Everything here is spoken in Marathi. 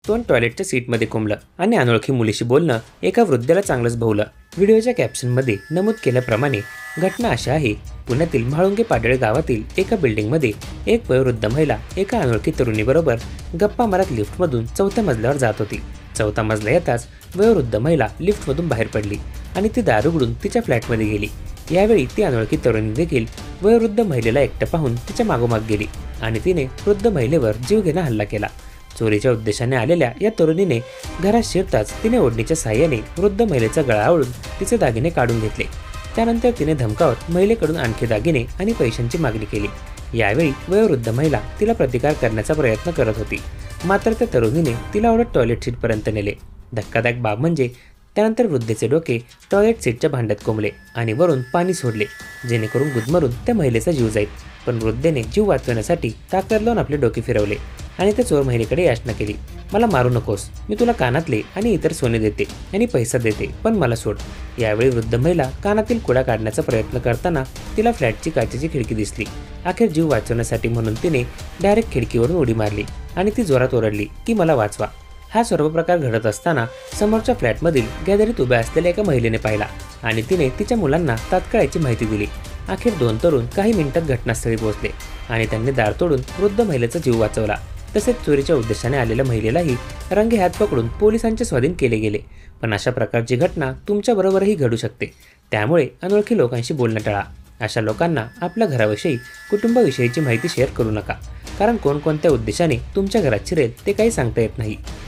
तोंड टॉयलेटच्या सीटमध्ये कोंबलं आणि अनोळखी मुलीशी बोलणं एका वृद्धाला चांगलंच भोवलं। व्हिडिओच्या कॅप्शनमध्ये नमूद केल्याप्रमाणे घटना अशा आहे, पुण्यातील म्हाळुंगे पाडळे गावातील एका बिल्डिंगमध्ये एक वयोवृद्ध महिला एका अनोळखी तरुणीबरोबर गप्पा मारत लिफ्टमधून 4थ्या मजल्यावर जात होती। 4था मजला येताच वयोवृद्ध महिला लिफ्टमधून बाहेर पडली आणि ती दार उघडून तिच्या फ्लॅटमध्ये गेली। यावेळी ती अनोळखी तरुणी देखील वयोवृद्ध महिलेला एकटं पाहून तिच्या मागोमाग गेली आणि तिने वृद्ध महिलेवर जीवघेणा हल्ला केला। चोरीच्या उद्देशाने आलेल्या या तरुणीने घरात शिरताच तिने ओढणीच्या साहाय्याने वृद्ध महिलेचा गळा आवळून तिचे दागिने काढून घेतले। त्यानंतर तिने धमकावत महिलेकडून आणखी दागिने आणि पैशांची मागणी केली। यावेळी वयोवृद्ध महिला तिला प्रतिकार करण्याचा प्रयत्न करत होती, मात्र त्या तरुणीने तिला ओढत टॉयलेट सीटपर्यंत नेले। धक्कादायक बाब म्हणजे त्यानंतर वृद्धेचे डोके टॉयलेट सीटच्या भांड्यात कोंबले आणि वरून पाणी सोडले, जेणेकरून गुदमरून त्या महिलेचा जीव जाईल। पण वृद्धेने जीव वाचवण्यासाठी ताकद लावून आपले डोके फिरवले आणि त्या चोर महिलेकडे याचना केली, मला मारू नकोस, मी तुला कानातले आणि इतर सोने देते आणि पैसा देते, पण मला सोड। यावेळी वृद्ध महिला कानातील कुडा काढण्याचा प्रयत्न करताना तिला फ्लॅटची काचेची खिडकी दिसली। अखेर जीव वाचवण्यासाठी म्हणून तिने डायरेक्ट खिडकीवरून उडी मारली आणि ती जोरात ओरडली की मला वाचवा। हा सर्व प्रकार घडत असताना समोरच्या फ्लॅटमधील गॅलरीत उभ्या असलेल्या एका महिलेने पाहिला आणि तिने तिच्या मुलांना तात्काळ याची माहिती दिली। अखेर 2 तरुण काही मिनिटात घटनास्थळी पोहोचले आणि त्यांनी दार तोडून वृद्ध महिलेचा जीव वाचवला। तसेच चोरीच्या उद्देशाने आलेल्या महिलेलाही रंगे हात पकडून पोलिसांच्या स्वाधीन केले गेले। पण अशा प्रकारची घटना तुमच्याबरोबरही घडू शकते, त्यामुळे अनोळखी लोकांशी बोलणं टाळा। अशा लोकांना आपल्या घराविषयी, कुटुंबाविषयीची माहिती शेअर करू नका, कारण कोणकोणत्या उद्देशाने तुमच्या घरात शिरेल ते काही सांगता येत नाही।